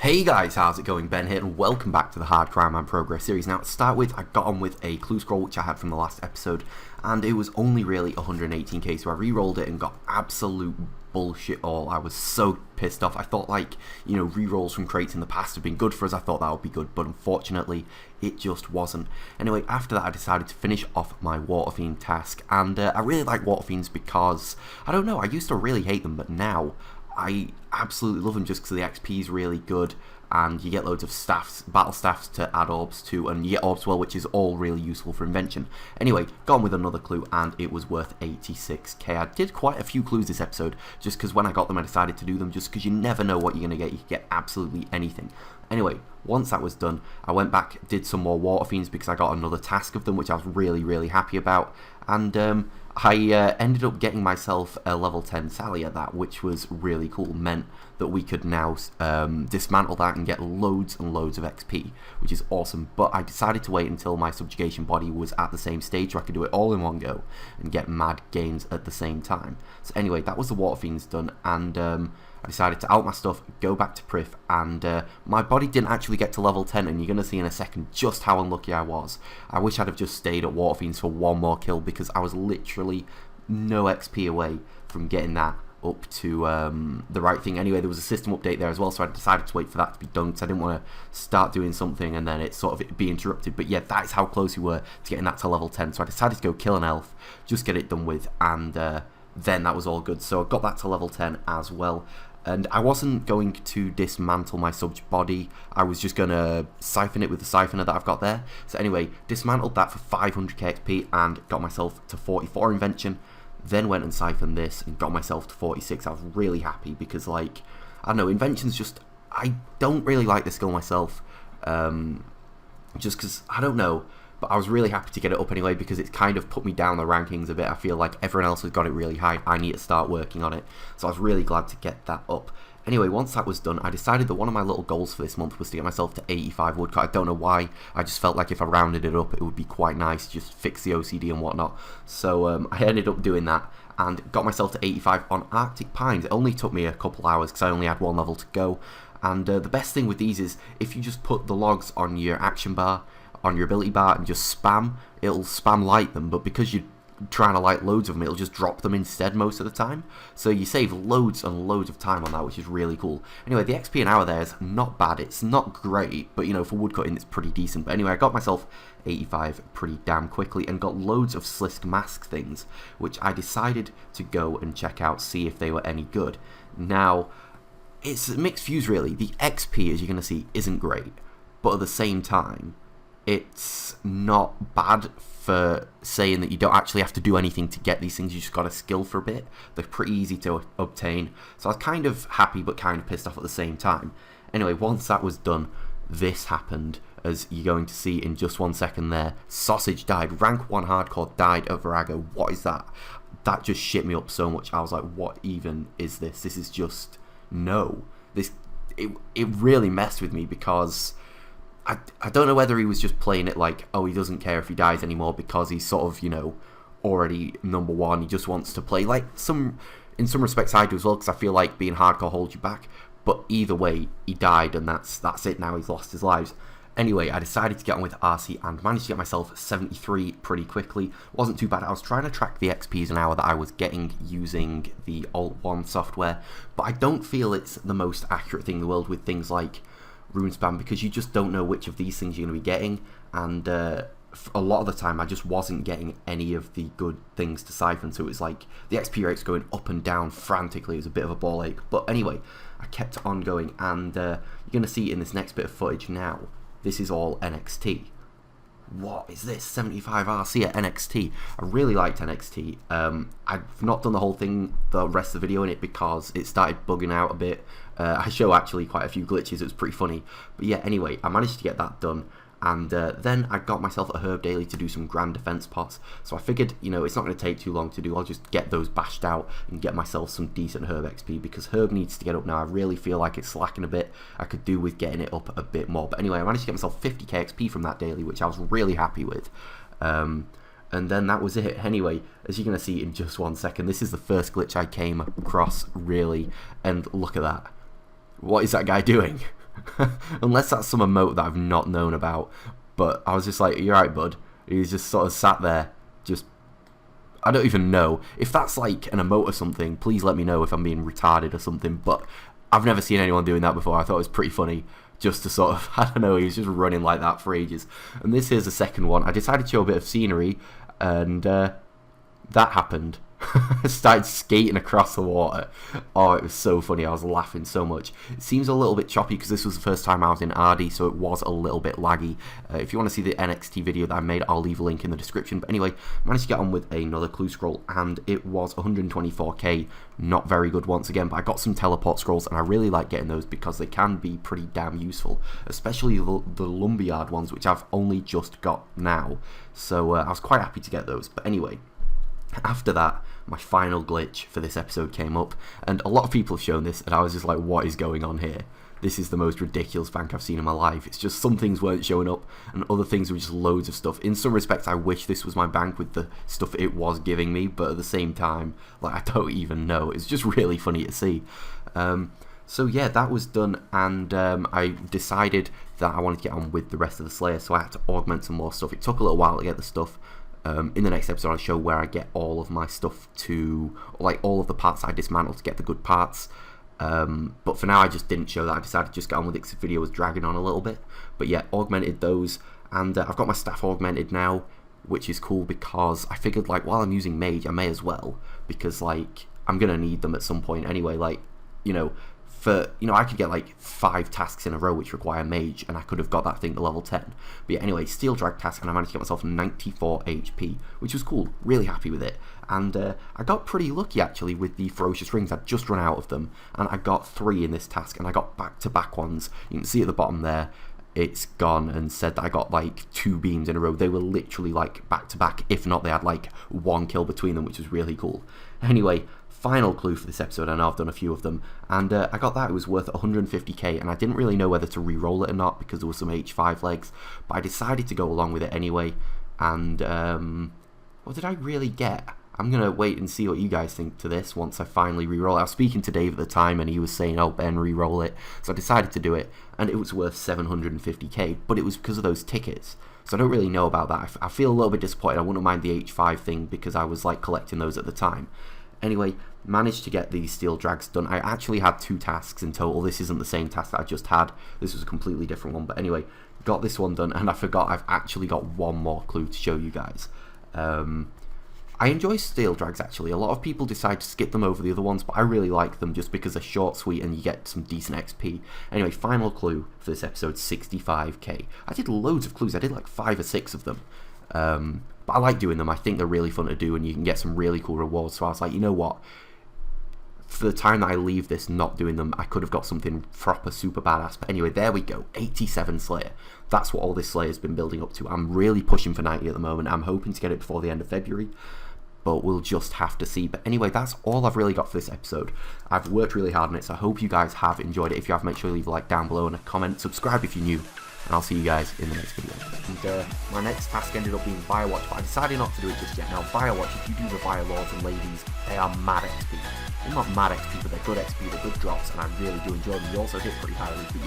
Hey guys, how's it going? Ben here, and welcome back to the Hardcore Ironman Progress series. Now, to start with, I got on with a clue scroll which I had from the last episode, and it was only really 118k, so I re-rolled it and got absolute bullshit all. I was so pissed off. I thought, re-rolls from crates in the past have been good for us. I thought that would be good, but unfortunately, it just wasn't. Anyway, after that, I decided to finish off my Water Fiend task, and I really like Water Fiends because, I don't know, I used to really hate them, but now I absolutely love them just because the XP is really good, and you get loads of staffs, battle staffs to add orbs to, and you get orbs as well, which is all really useful for Invention. Anyway, got on with another clue, and it was worth 86k. I did quite a few clues this episode, just because when I got them I decided to do them, just because you never know what you're going to get. You can get absolutely anything. Anyway, once that was done, I went back, did some more Water Fiends because I got another task of them, which I was really happy about, and I ended up getting myself a level 10 Sally at that, which was really cool. Meant that we could now dismantle that and get loads and loads of XP, which is awesome. But I decided to wait until my subjugation body was at the same stage so I could do it all in one go and get mad gains at the same time. So anyway, that was the Water Fiends done, and I decided to out my stuff, go back to Priv, and my body didn't actually get to level 10, and you're going to see in a second just how unlucky I was. I wish I'd have just stayed at Water Fiends for one more kill, because I was literally no XP away from getting that up to the right thing. Anyway, there was a system update there as well, so I decided to wait for that to be done, because I didn't want to start doing something and then it sort of be interrupted. But yeah, that is how close we were to getting that to level 10, so I decided to go kill an elf, just get it done with, and then that was all good. So I got that to level 10 as well. And I wasn't going to dismantle my subj body, I was just going to siphon it with the siphoner that I've got there. So anyway, dismantled that for 500k XP and got myself to 44 Invention. Then went and siphoned this and got myself to 46. I was really happy because, I don't know, Invention's just, I don't really like the skill myself, just because, I don't know, but I was really happy to get it up anyway because it's kind of put me down the rankings a bit. I feel like everyone else has got it really high. I need to start working on it. So I was really glad to get that up. Anyway, once that was done, I decided that one of my little goals for this month was to get myself to 85 woodcut. I don't know why. I just felt like if I rounded it up, it would be quite nice, just fix the OCD and whatnot. So I ended up doing that and got myself to 85 on Arctic Pines. It only took me a couple hours because I only had one level to go. And the best thing with these is if you just put the logs on your action bar, on your ability bar, and just spam, it'll spam light them, but because you're trying to light loads of them, it'll just drop them instead most of the time, so you save loads and loads of time on that, which is really cool. Anyway, the XP an hour there is not bad. It's not great, but for woodcutting it's pretty decent. But anyway, I got myself 85 pretty damn quickly and got loads of Slisk mask things, which I decided to go and check out, see if they were any good. Now, it's mixed views really. The XP, as you're going to see, isn't great, but at the same time, it's not bad for saying that you don't actually have to do anything to get these things. You just got to skill for a bit. They're pretty easy to obtain. So I was kind of happy but kind of pissed off at the same time. Anyway, once that was done, this happened, as you're going to see in just 1 second there. Sausage died. Rank 1 Hardcore died at Virago. What is that? That just shit me up so much. I was like, what even is this? This is just, no. It really messed with me because I don't know whether he was just playing it like, oh, he doesn't care if he dies anymore because he's sort of, already number one. He just wants to play. In some respects I do as well, because I feel like being hardcore holds you back. But either way, he died, and that's it now. He's lost his lives. Anyway, I decided to get on with RC and managed to get myself 73 pretty quickly. Wasn't too bad. I was trying to track the XPs an hour that I was getting using the Alt-1 software, but I don't feel it's the most accurate thing in the world with things like RuneScape, because you just don't know which of these things you're going to be getting, and a lot of the time I just wasn't getting any of the good things to siphon, so it was like the XP rate's going up and down frantically. It was a bit of a ball ache, but anyway, I kept on going, and you're going to see in this next bit of footage now, this is all NXT. What is this? 75 RC at NXT. I really liked NXT. I've not done the whole thing, the rest of the video in it, because it started bugging out a bit. I show actually quite a few glitches. It was pretty funny. But yeah, anyway, I managed to get that done. And then I got myself a herb daily to do some grand defense pots. So I figured, it's not going to take too long to do. I'll just get those bashed out and get myself some decent herb XP, because herb needs to get up now. I really feel like it's slacking a bit. I could do with getting it up a bit more. But anyway, I managed to get myself 50k XP from that daily, which I was really happy with. And then that was it. Anyway, as you're going to see in just 1 second, this is the first glitch I came across, really. And look at that. What is that guy doing? Unless that's some emote that I've not known about. But I was just like, you're right, bud. He's just sort of sat there, just... I don't even know. If that's like an emote or something, please let me know if I'm being retarded or something. But I've never seen anyone doing that before. I thought it was pretty funny. Just to sort of, I don't know, he was just running like that for ages. And this here's the second one. I decided to show a bit of scenery, and that happened. I started skating across the water. Oh, it was so funny. I was laughing so much. It seems a little bit choppy because this was the first time I was in RD, so it was a little bit laggy. If you want to see the NXT video that I made, I'll leave a link in the description. But anyway, managed to get on with another clue scroll, and it was 124k. Not very good once again, but I got some teleport scrolls, and I really like getting those because they can be pretty damn useful, especially the lumberyard ones, which I've only just got now. So I was quite happy to get those. But anyway, after that, my final glitch for this episode came up, and a lot of people have shown this, and I was just like, what is going on here? This is the most ridiculous bank I've seen in my life. It's just some things weren't showing up, and other things were just loads of stuff. In some respects, I wish this was my bank with the stuff it was giving me, but at the same time, like, I don't even know. It's just really funny to see. So yeah, that was done, and I decided that I wanted to get on with the rest of the Slayer, so I had to augment some more stuff. It took a little while to get the stuff. In the next episode, I'll show where I get all of my stuff to, like all of the parts I dismantle to get the good parts. But for now, I just didn't show that. I decided to just get on with it because the video was dragging on a little bit. But yeah, augmented those, and I've got my staff augmented now, which is cool because I figured, like, while I'm using mage, I may as well, because, like, I'm gonna need them at some point anyway. Like, you know, I could get like 5 tasks in a row which require mage, and I could have got that thing to level 10. But yeah, anyway, steel drag task, and I managed to get myself 94 HP, which was cool. Really happy with it. And I got pretty lucky actually with the ferocious rings. I'd just run out of them, and I got 3 in this task, and I got back-to-back ones. You can see at the bottom there, it's gone and said that I got like 2 beams in a row. They were literally like back-to-back. If not, they had like 1 kill between them, which was really cool. Anyway, final clue for this episode. I know I've done a few of them, and I got that. It was worth 150k, and I didn't really know whether to re-roll it or not because there was some H5 legs, but I decided to go along with it anyway. And what did I really get? I'm gonna wait and see what you guys think to this once I finally re-roll it. I was speaking to Dave at the time, and he was saying, oh, Ben, re-roll it, so I decided to do it, and it was worth 750k, but it was because of those tickets. So I don't really know about that. I feel a little bit disappointed. I wouldn't mind the H5 thing because I was like collecting those at the time. Anyway, managed to get these steel drags done. I actually had 2 tasks in total. This isn't the same task that I just had. This was a completely different one. But anyway, got this one done, and I forgot I've actually got one more clue to show you guys. I enjoy steel drags actually. A lot of people decide to skip them over the other ones, but I really like them just because they're short, sweet, and you get some decent XP. Anyway, final clue for this episode, 65k. I did loads of clues. I did like 5 or 6 of them. But I like doing them. I think they're really fun to do, and you can get some really cool rewards. So I was like, you know what? For the time that I leave this not doing them, I could have got something proper super badass. But anyway, there we go. 87 Slayer. That's what all this Slayer's been building up to. I'm really pushing for 90 at the moment. I'm hoping to get it before the end of February, but we'll just have to see. But anyway, that's all I've really got for this episode. I've worked really hard on it, so I hope you guys have enjoyed it. If you have, make sure you leave a like down below and a comment. Subscribe if you're new, and I'll see you guys in the next video. And my next task ended up being Firewatch, but I decided not to do it just yet. Now, Firewatch, if you do the Fire Lords and Ladies, they are mad XP. They're not mad XP, but they're good XP, they're good drops, and I really do enjoy them. You also hit pretty highly, but yeah.